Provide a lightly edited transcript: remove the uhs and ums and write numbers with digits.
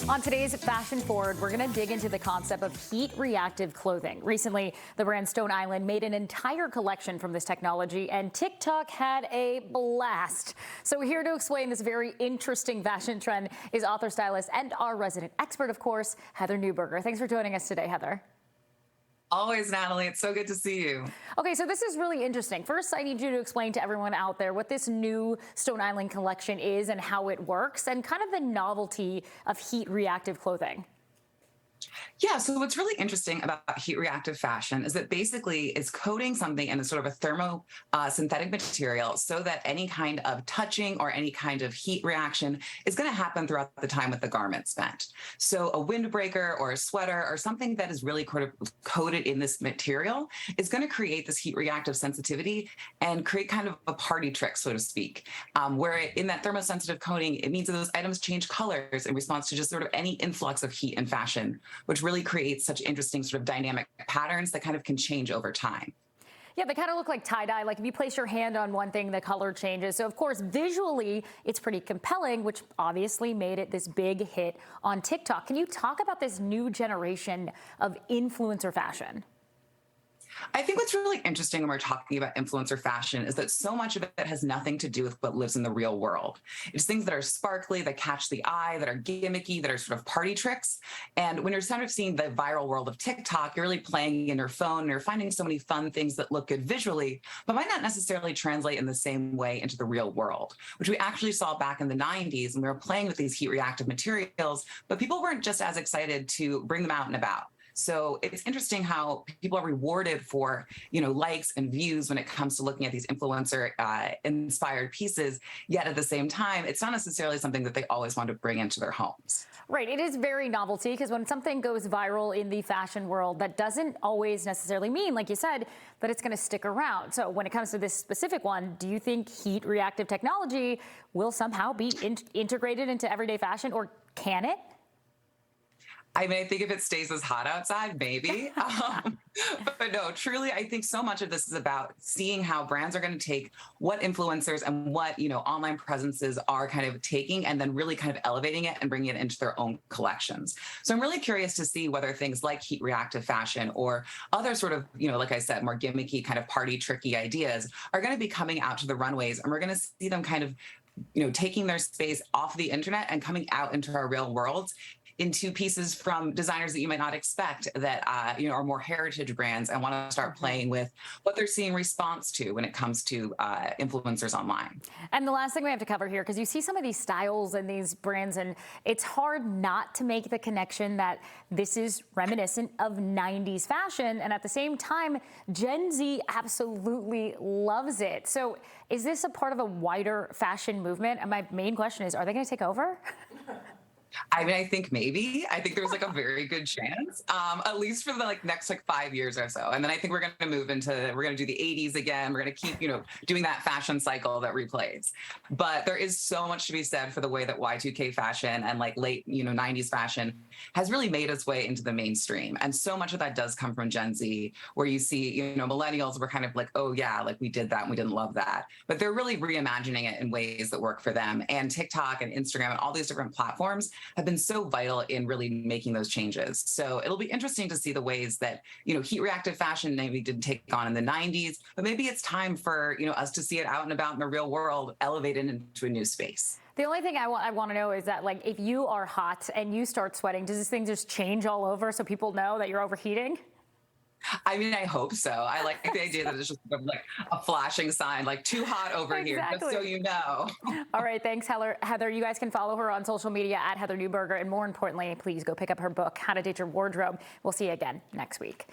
On today's Fashion Forward, we're going to dig into the concept of heat-reactive clothing. Recently, the brand Stone Island made an entire collection from this technology, and TikTok had a blast. So here to explain this very interesting fashion trend is author, stylist, and our resident expert, of course, Heather Newberger. Thanks for joining us today, Heather. Always, Natalie. It's so good to see you. Okay, so this is really interesting. First, I need you to explain to everyone out there what this new Stone Island collection is and how it works, and kind of the novelty of heat-reactive clothing. Yeah, so what's really interesting about heat reactive fashion is that basically it's coating something in a sort of a thermo synthetic material so that any kind of touching or any kind of heat reaction is going to happen throughout the time with the garment spent. So a windbreaker or a sweater or something that is really coated in this material is going to create this heat reactive sensitivity and create kind of a party trick, so to speak, where in that thermosensitive coating, it means that those items change colors in response to just sort of any influx of heat in fashion, which really creates such interesting sort of dynamic patterns that kind of can change over time. Yeah, they kind of look like tie-dye. Like if you place your hand on one thing, the color changes. So of course, visually, it's pretty compelling, which obviously made it this big hit on TikTok. Can you talk about this new generation of influencer fashion? I think what's really interesting when we're talking about influencer fashion is that so much of it has nothing to do with what lives in the real world. It's things that are sparkly, that catch the eye, that are gimmicky, that are sort of party tricks. And when you're sort of seeing the viral world of TikTok, you're really playing in your phone and you're finding so many fun things that look good visually, but might not necessarily translate in the same way into the real world, which we actually saw back in the 90s when we were playing with these heat reactive materials, but people weren't just as excited to bring them out and about. So it's interesting how people are rewarded for, likes and views when it comes to looking at these influencer inspired pieces. Yet at the same time, it's not necessarily something that they always want to bring into their homes. Right. It is very novelty because when something goes viral in the fashion world, that doesn't always necessarily mean, like you said, that it's going to stick around. So when it comes to this specific one, do you think heat reactive technology will somehow be integrated into everyday fashion, or can it? I mean, I think if it stays as hot outside, maybe. But no, truly, I think so much of this is about seeing how brands are going to take what influencers and what, online presences are kind of taking and then really kind of elevating it and bringing it into their own collections. So I'm really curious to see whether things like heat reactive fashion or other sort of, like I said, more gimmicky kind of party tricky ideas are going to be coming out to the runways, and we're going to see them kind of taking their space off the internet and coming out into our real world into pieces from designers that you might not expect that are more heritage brands and want to start playing with what they're seeing response to when it comes to influencers online. And the last thing we have to cover here, because you see some of these styles and these brands, and it's hard not to make the connection that this is reminiscent of 90s fashion. And at the same time, Gen Z absolutely loves it. So is this a part of a wider fashion movement? And my main question is, are they going to take over? I mean, I think maybe. I think there's like a very good chance, at least for the next 5 years or so. And then I think we're going to move into, we're going to do the 80s again. We're going to keep, doing that fashion cycle that replays. But there is so much to be said for the way that Y2K fashion and late, 90s fashion has really made its way into the mainstream. And so much of that does come from Gen Z, where you see, millennials were kind of like, oh yeah, we did that and we didn't love that. But they're really reimagining it in ways that work for them. And TikTok and Instagram and all these different platforms have been so vital in really making those changes. So it'll be interesting to see the ways that, heat reactive fashion maybe didn't take on in the 90s, but maybe it's time for, us to see it out and about in the real world, elevated into a new space. The only thing I want to know is that, if you are hot and you start sweating, does this thing just change all over so people know that you're overheating? I mean, I hope so. I like the idea that it's just sort of like a flashing sign, like too hot over here, just so you know. All right. Thanks, Heather. You guys can follow her on social media at Heather Newberger. And more importantly, please go pick up her book, How to Date Your Wardrobe. We'll see you again next week.